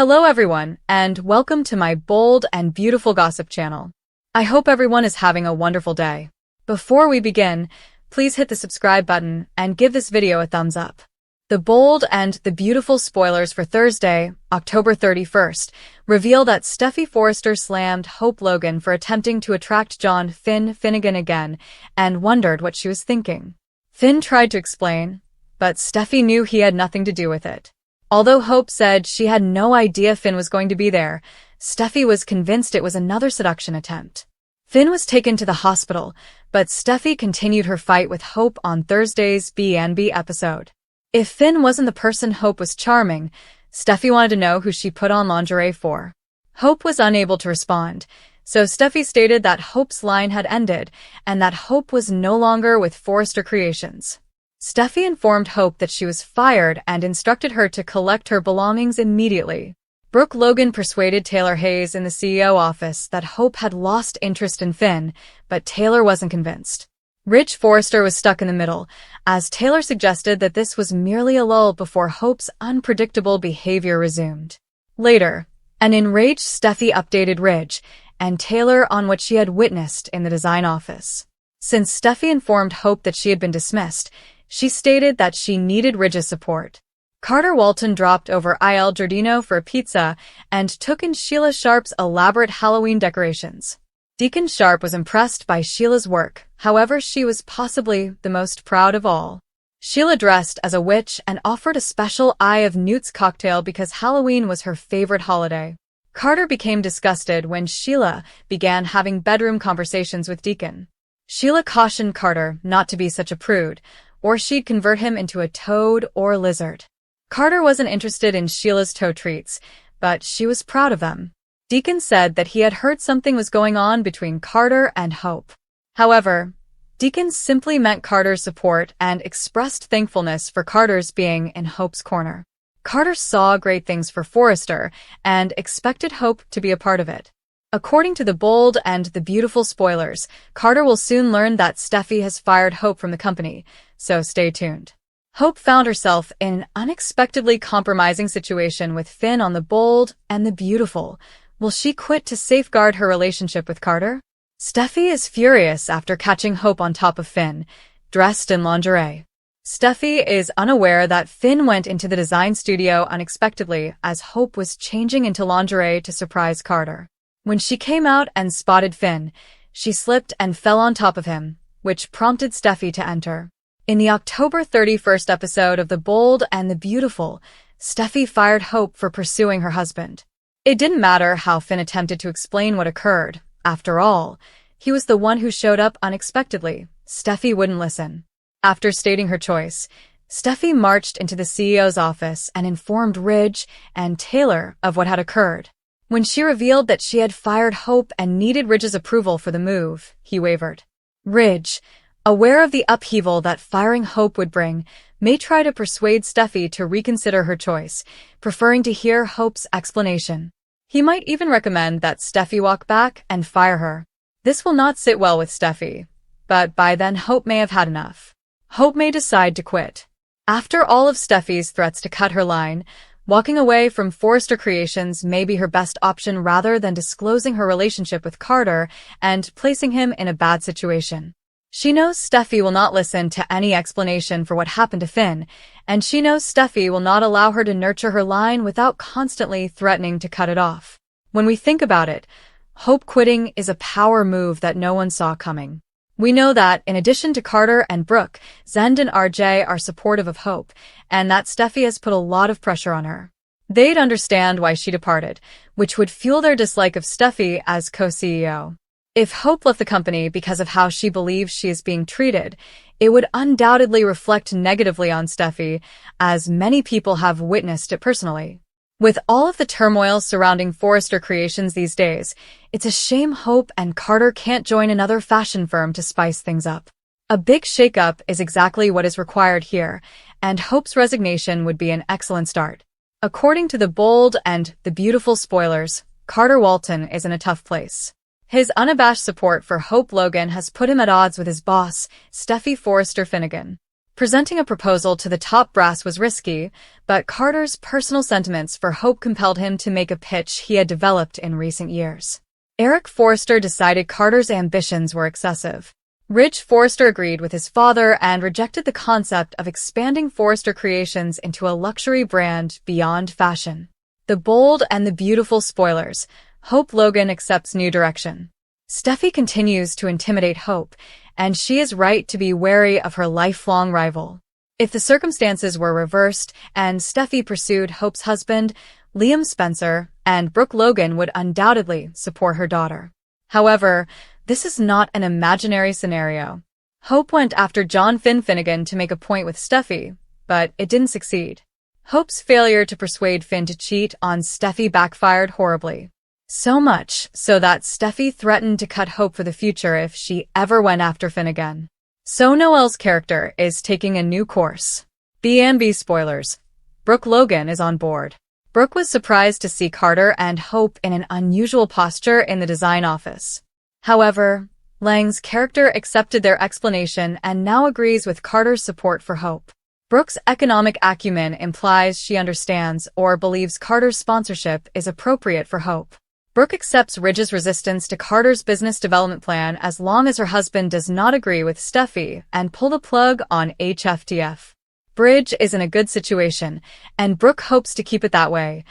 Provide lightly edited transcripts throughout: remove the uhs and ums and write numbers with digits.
Hello everyone, and welcome to my bold and beautiful gossip channel. I hope everyone is having a wonderful day. Before we begin, please hit the subscribe button and give this video a thumbs up. The bold and the beautiful spoilers for Thursday, October 31st, reveal that Steffy Forrester slammed Hope Logan for attempting to attract John Finnegan again and wondered what she was thinking. Finn tried to explain, but Steffy knew he had nothing to do with it. Although Hope said she had no idea Finn was going to be there, Steffy was convinced it was another seduction attempt. Finn was taken to the hospital, but Steffy continued her fight with Hope on Thursday's B&B episode. If Finn wasn't the person Hope was charming, Steffy wanted to know who she put on lingerie for. Hope was unable to respond, so Steffy stated that Hope's line had ended and that Hope was no longer with Forrester Creations. Steffy informed Hope that she was fired and instructed her to collect her belongings immediately. Brooke Logan persuaded Taylor Hayes in the CEO office that Hope had lost interest in Finn, but Taylor wasn't convinced. Rich Forrester was stuck in the middle, as Taylor suggested that this was merely a lull before Hope's unpredictable behavior resumed. Later, an enraged Steffy updated Ridge and Taylor on what she had witnessed in the design office. Since Steffy informed Hope that she had been dismissed, she stated that she needed Ridge's support. Carter Walton dropped over Il Giardino for a pizza and took in Sheila Sharp's elaborate Halloween decorations. Deacon Sharp was impressed by Sheila's work, however she was possibly the most proud of all. Sheila dressed as a witch and offered a special Eye of Newts cocktail because Halloween was her favorite holiday. Carter became disgusted when Sheila began having bedroom conversations with Deacon. Sheila cautioned Carter not to be such a prude, or she'd convert him into a toad or lizard. Carter wasn't interested in Sheila's toe treats, but she was proud of them. Deacon said that he had heard something was going on between Carter and Hope. However, Deacon simply meant Carter's support and expressed thankfulness for Carter's being in Hope's corner. Carter saw great things for Forrester and expected Hope to be a part of it. According to the bold and the beautiful spoilers, Carter will soon learn that Steffy has fired Hope from the company, so stay tuned. Hope found herself in an unexpectedly compromising situation with Finn on the bold and the beautiful. Will she quit to safeguard her relationship with Carter? Steffy is furious after catching Hope on top of Finn, dressed in lingerie. Steffy is unaware that Finn went into the design studio unexpectedly as Hope was changing into lingerie to surprise Carter. When she came out and spotted Finn, she slipped and fell on top of him, which prompted Steffy to enter. In the October 31st episode of The Bold and the Beautiful, Steffy fired Hope for pursuing her husband. It didn't matter how Finn attempted to explain what occurred. After all, he was the one who showed up unexpectedly. Steffy wouldn't listen. After stating her choice, Steffy marched into the CEO's office and informed Ridge and Taylor of what had occurred. When she revealed that she had fired Hope and needed Ridge's approval for the move, he wavered. Ridge, aware of the upheaval that firing Hope would bring, may try to persuade Steffy to reconsider her choice, preferring to hear Hope's explanation. He might even recommend that Steffy walk back and fire her. This will not sit well with Steffy, but by then Hope may have had enough. Hope may decide to quit. After all of Steffy's threats to cut her line, walking away from Forrester Creations may be her best option rather than disclosing her relationship with Carter and placing him in a bad situation. She knows Steffy will not listen to any explanation for what happened to Finn, and she knows Steffy will not allow her to nurture her line without constantly threatening to cut it off. When we think about it, Hope quitting is a power move that no one saw coming. We know that, in addition to Carter and Brooke, Zend and RJ are supportive of Hope, and that Steffy has put a lot of pressure on her. They'd understand why she departed, which would fuel their dislike of Steffy as co-CEO. If Hope left the company because of how she believes she is being treated, it would undoubtedly reflect negatively on Steffy, as many people have witnessed it personally. With all of the turmoil surrounding Forrester Creations these days, it's a shame Hope and Carter can't join another fashion firm to spice things up. A big shakeup is exactly what is required here, and Hope's resignation would be an excellent start. According to the bold and the beautiful spoilers, Carter Walton is in a tough place. His unabashed support for Hope Logan has put him at odds with his boss, Steffy Forrester Finnegan. Presenting a proposal to the top brass was risky, but Carter's personal sentiments for Hope compelled him to make a pitch he had developed in recent years. Eric Forrester decided Carter's ambitions were excessive. Ridge Forrester agreed with his father and rejected the concept of expanding Forrester Creations into a luxury brand beyond fashion. The bold and the beautiful spoilers. Hope Logan accepts new direction. Steffy continues to intimidate Hope, and she is right to be wary of her lifelong rival. If the circumstances were reversed and Steffy pursued Hope's husband, Liam Spencer, and Brooke Logan would undoubtedly support her daughter. However, this is not an imaginary scenario. Hope went after John Finnegan to make a point with Steffy, but it didn't succeed. Hope's failure to persuade Finn to cheat on Steffy backfired horribly. So much so that Steffy threatened to cut Hope for the future if she ever went after Finn again. So Noelle's character is taking a new course. B&B spoilers. Brooke Logan is on board. Brooke was surprised to see Carter and Hope in an unusual posture in the design office. However, Lang's character accepted their explanation and now agrees with Carter's support for Hope. Brooke's economic acumen implies she understands or believes Carter's sponsorship is appropriate for Hope. Brooke accepts Ridge's resistance to Carter's business development plan as long as her husband does not agree with Steffy and pull the plug on HFTF. Ridge is in a good situation, and Brooke hopes to keep it that way,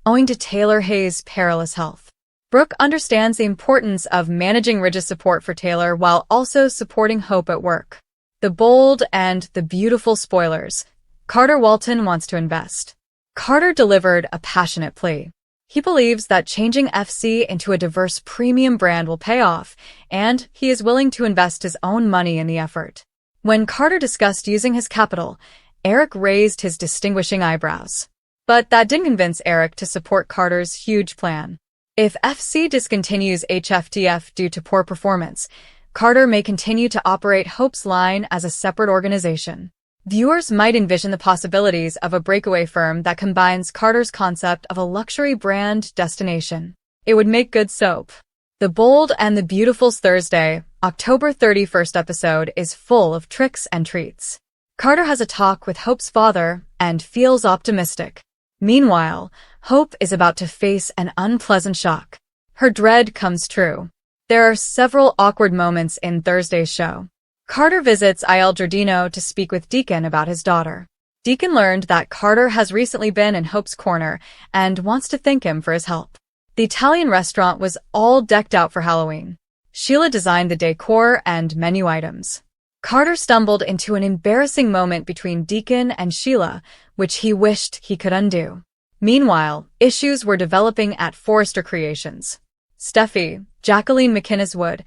owing to Taylor Hayes' perilous health. Brooke understands the importance of managing Ridge's support for Taylor while also supporting Hope at work. The bold and the beautiful spoilers. Carter Walton wants to invest. Carter delivered a passionate plea. He believes that changing FC into a diverse premium brand will pay off, and he is willing to invest his own money in the effort. When Carter discussed using his capital, Eric raised his distinguishing eyebrows. But that didn't convince Eric to support Carter's huge plan. If FC discontinues HFTF due to poor performance, Carter may continue to operate Hope's line as a separate organization. Viewers might envision the possibilities of a breakaway firm that combines Carter's concept of a luxury brand destination. It would make good soap. The Bold and the Beautiful's Thursday, October 31st episode is full of tricks and treats. Carter has a talk with Hope's father and feels optimistic. Meanwhile, Hope is about to face an unpleasant shock. Her dread comes true. There are several awkward moments in Thursday's show. Carter visits Il Giardino to speak with Deacon about his daughter. Deacon learned that Carter has recently been in Hope's corner and wants to thank him for his help. The Italian restaurant was all decked out for Halloween. Sheila designed the decor and menu items. Carter stumbled into an embarrassing moment between Deacon and Sheila, which he wished he could undo. Meanwhile, issues were developing at Forrester Creations. Steffy, Jacqueline McInnes Wood,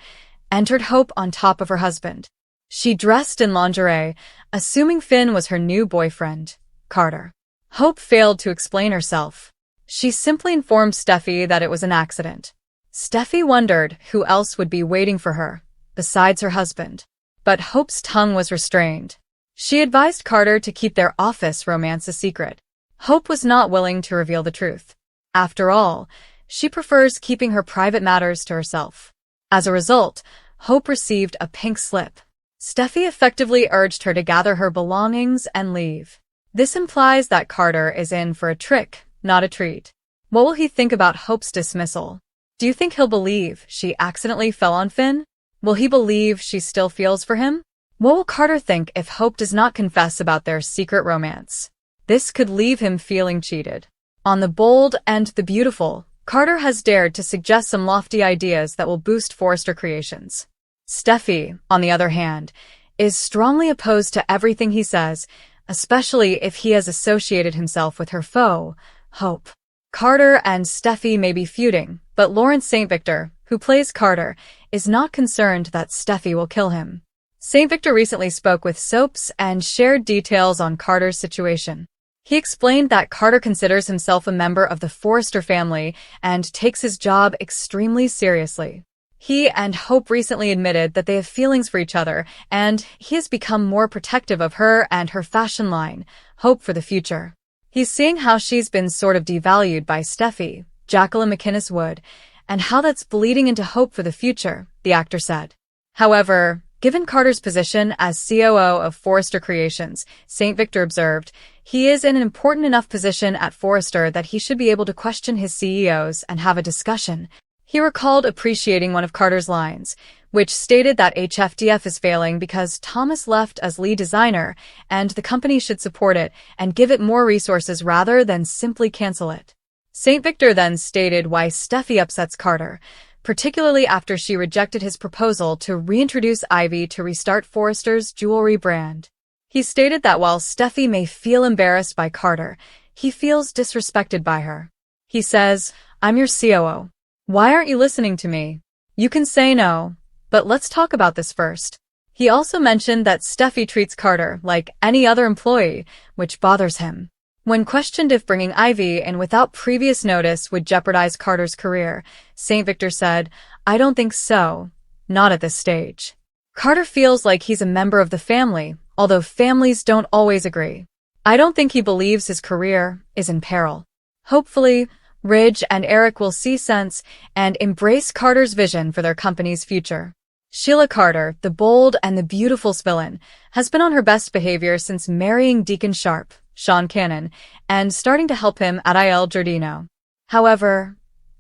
entered Hope on top of her husband. She dressed in lingerie, assuming Finn was her new boyfriend, Carter. Hope failed to explain herself. She simply informed Steffy that it was an accident. Steffy wondered who else would be waiting for her, besides her husband. But Hope's tongue was restrained. She advised Carter to keep their office romance a secret. Hope was not willing to reveal the truth. After all, she prefers keeping her private matters to herself. As a result, Hope received a pink slip. Steffy effectively urged her to gather her belongings and leave. This implies that Carter is in for a trick, not a treat. What will he think about Hope's dismissal? Do you think he'll believe she accidentally fell on Finn? Will he believe she still feels for him? What will Carter think if Hope does not confess about their secret romance? This could leave him feeling cheated. On The Bold and the Beautiful, Carter has dared to suggest some lofty ideas that will boost Forrester Creations. Steffy, on the other hand, is strongly opposed to everything he says, especially if he has associated himself with her foe, Hope. Carter and Steffy may be feuding, but Lawrence St. Victor, who plays Carter, is not concerned that Steffy will kill him. St. Victor recently spoke with Soaps and shared details on Carter's situation. He explained that Carter considers himself a member of the Forrester family and takes his job extremely seriously. He and Hope recently admitted that they have feelings for each other, and he has become more protective of her and her fashion line, Hope for the future. He's seeing how she's been sort of devalued by Steffy, Jacqueline McInnes Wood, and how that's bleeding into Hope for the future, the actor said. However, Given Carter's position as COO of Forrester Creations, St. Victor observed, he is in an important enough position at Forrester that he should be able to question his CEOs and have a discussion. He recalled appreciating one of Carter's lines, which stated that HFDF is failing because Thomas left as lead designer and the company should support it and give it more resources rather than simply cancel it. St. Victor then stated why Steffy upsets Carter, particularly after she rejected his proposal to reintroduce Ivy to restart Forrester's jewelry brand. He stated that while Steffy may feel embarrassed by Carter, he feels disrespected by her. He says, "I'm your COO. Why aren't you listening to me? You can say no, but let's talk about this first." He also mentioned that Steffy treats Carter like any other employee, which bothers him. When questioned if bringing Ivy in without previous notice would jeopardize Carter's career, St. Victor said, "I don't think so, not at this stage. Carter feels like he's a member of the family, although families don't always agree. I don't think he believes his career is in peril." Hopefully, Ridge and Eric will see sense and embrace Carter's vision for their company's future. Sheila Carter, the bold and the beautiful villain, has been on her best behavior since marrying Deacon Sharp, Sean Cannon, and starting to help him at Il Giardino. However,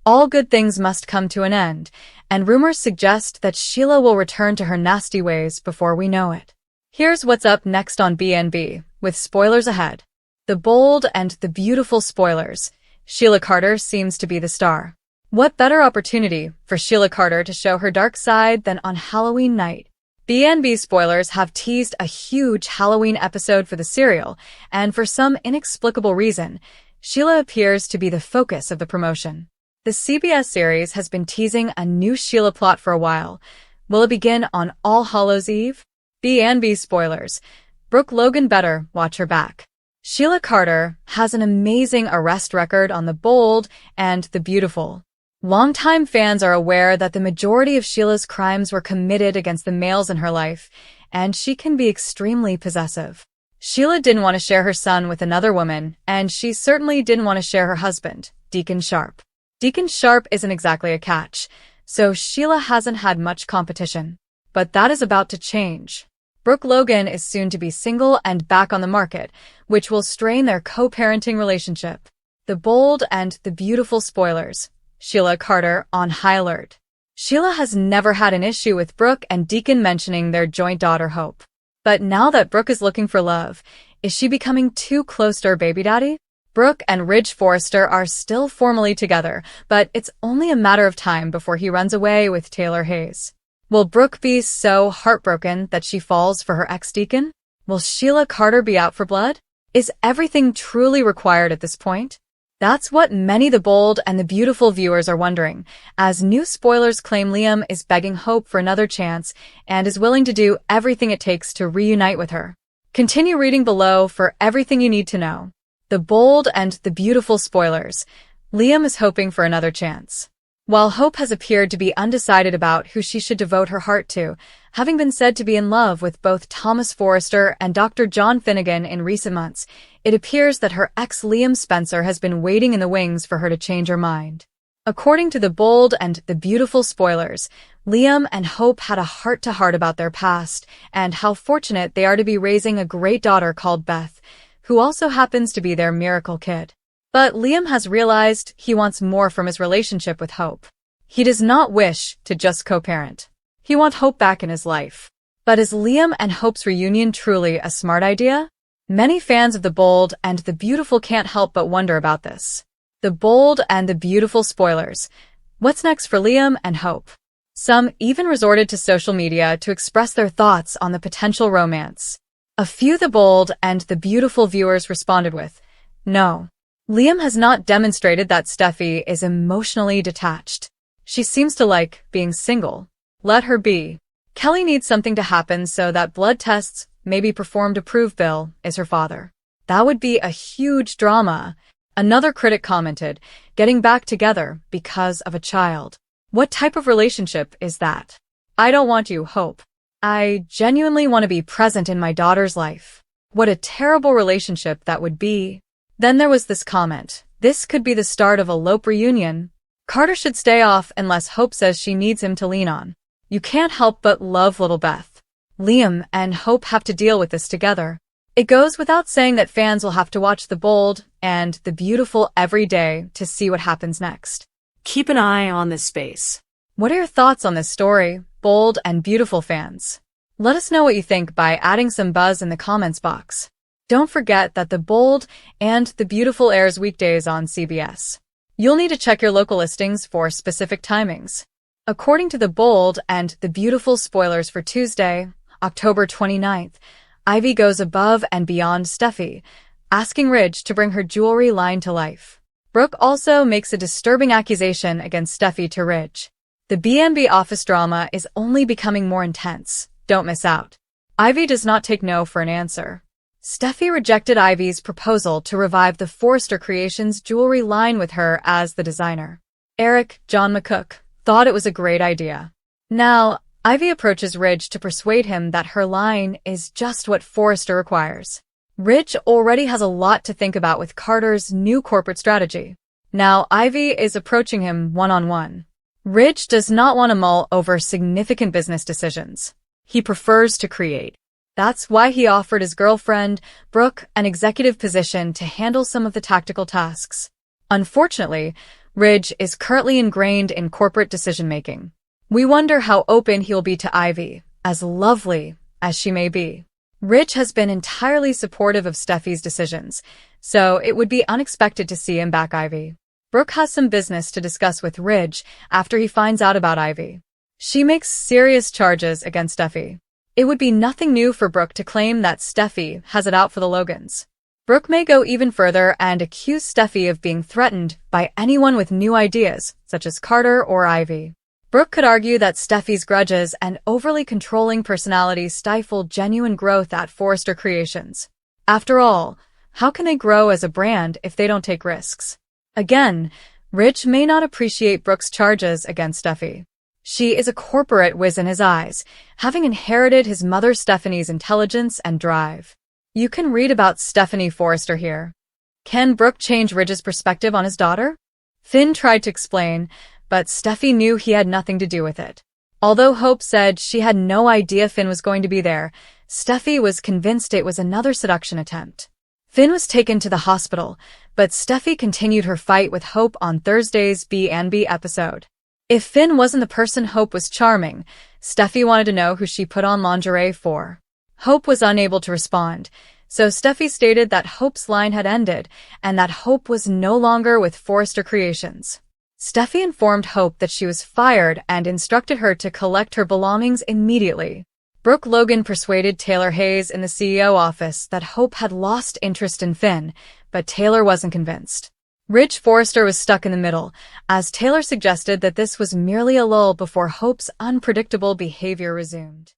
all good things must come to an end, and rumors suggest that Sheila will return to her nasty ways before we know it. Here's what's up next on BNB, with spoilers ahead. The bold and the beautiful spoilers. Sheila Carter seems to be the star. What better opportunity for Sheila Carter to show her dark side than on Halloween night? BNB spoilers have teased a huge Halloween episode for the serial, and for some inexplicable reason, Sheila appears to be the focus of the promotion. The CBS series has been teasing a new Sheila plot for a while. Will it begin on All Hallows Eve? BNB spoilers. Brooke Logan better watch her back. Sheila Carter has an amazing arrest record on the bold and the beautiful. Longtime fans are aware that the majority of Sheila's crimes were committed against the males in her life, and she can be extremely possessive. Sheila didn't want to share her son with another woman, and she certainly didn't want to share her husband, Deacon Sharp. Deacon Sharp isn't exactly a catch, so Sheila hasn't had much competition. But that is about to change. Brooke Logan is soon to be single and back on the market, which will strain their co-parenting relationship. The bold and the beautiful spoilers. Sheila Carter on high alert. Sheila has never had an issue with Brooke and Deacon mentioning their joint daughter Hope. But now that Brooke is looking for love, is she becoming too close to her baby daddy? Brooke and Ridge Forrester are still formally together, but it's only a matter of time before he runs away with Taylor Hayes. Will Brooke be so heartbroken that she falls for her ex-Deacon? Will Sheila Carter be out for blood? Is everything truly required at this point? That's what many the bold and the beautiful viewers are wondering, as new spoilers claim Liam is begging Hope for another chance and is willing to do everything it takes to reunite with her. Continue reading below for everything you need to know. The bold and the beautiful spoilers. Liam is hoping for another chance. While Hope has appeared to be undecided about who she should devote her heart to, having been said to be in love with both Thomas Forrester and Dr. John Finnegan in recent months, it appears that her ex Liam Spencer has been waiting in the wings for her to change her mind. According to the bold and the beautiful spoilers, Liam and Hope had a heart-to-heart about their past and how fortunate they are to be raising a great daughter called Beth, who also happens to be their miracle kid. But Liam has realized he wants more from his relationship with Hope. He does not wish to just co-parent. He wants Hope back in his life. But is Liam and Hope's reunion truly a smart idea? Many fans of the bold and the beautiful can't help but wonder about this. The bold and the beautiful spoilers. What's next for Liam and Hope? Some even resorted to social media to express their thoughts on the potential romance. A few the bold and the beautiful viewers responded with, "No. Liam has not demonstrated that Steffy is emotionally detached. She seems to like being single. Let her be. Kelly needs something to happen so that blood tests may be performed to prove Bill is her father. That would be a huge drama." Another critic commented, "Getting back together because of a child. What type of relationship is that? I don't want you, Hope. I genuinely want to be present in my daughter's life. What a terrible relationship that would be." Then there was this comment, "This could be the start of a Lope reunion. Carter should stay off unless Hope says she needs him to lean on." You can't help but love little Beth. Liam and Hope have to deal with this together. It goes without saying that fans will have to watch The Bold and The Beautiful every day to see what happens next. Keep an eye on this space. What are your thoughts on this story, Bold and Beautiful fans? Let us know what you think by adding some buzz in the comments box. Don't forget that The Bold and The Beautiful airs weekdays on CBS. You'll need to check your local listings for specific timings. According to The Bold and The Beautiful spoilers for Tuesday, October 29th, Ivy goes above and beyond Steffy, asking Ridge to bring her jewelry line to life. Brooke also makes a disturbing accusation against Steffy to Ridge. The B&B office drama is only becoming more intense. Don't miss out. Ivy does not take no for an answer. Steffy rejected Ivy's proposal to revive the Forrester Creations jewelry line with her as the designer. Eric, John McCook, thought it was a great idea. Now, Ivy approaches Ridge to persuade him that her line is just what Forrester requires. Ridge already has a lot to think about with Carter's new corporate strategy. Now, Ivy is approaching him one-on-one. Ridge does not want to mull over significant business decisions. He prefers to create. That's why he offered his girlfriend, Brooke, an executive position to handle some of the tactical tasks. Unfortunately, Ridge is currently ingrained in corporate decision-making. We wonder how open he'll be to Ivy, as lovely as she may be. Ridge has been entirely supportive of Steffy's decisions, so it would be unexpected to see him back Ivy. Brooke has some business to discuss with Ridge after he finds out about Ivy. She makes serious charges against Steffy. It would be nothing new for Brooke to claim that Steffy has it out for the Logans. Brooke may go even further and accuse Steffy of being threatened by anyone with new ideas, such as Carter or Ivy. Brooke could argue that Steffy's grudges and overly controlling personality stifle genuine growth at Forrester Creations. After all, how can they grow as a brand if they don't take risks? Again, Ridge may not appreciate Brooke's charges against Steffy. She is a corporate whiz in his eyes, having inherited his mother Stephanie's intelligence and drive. You can read about Stephanie Forrester here. Can Brooke change Ridge's perspective on his daughter? Finn tried to explain, but Steffy knew he had nothing to do with it. Although Hope said she had no idea Finn was going to be there, Steffy was convinced it was another seduction attempt. Finn was taken to the hospital, but Steffy continued her fight with Hope on Thursday's B&B episode. If Finn wasn't the person Hope was charming, Steffy wanted to know who she put on lingerie for. Hope was unable to respond, so Steffy stated that Hope's line had ended and that Hope was no longer with Forrester Creations. Steffy informed Hope that she was fired and instructed her to collect her belongings immediately. Brooke Logan persuaded Taylor Hayes in the CEO office that Hope had lost interest in Finn, but Taylor wasn't convinced. Ridge Forrester was stuck in the middle, as Taylor suggested that this was merely a lull before Hope's unpredictable behavior resumed.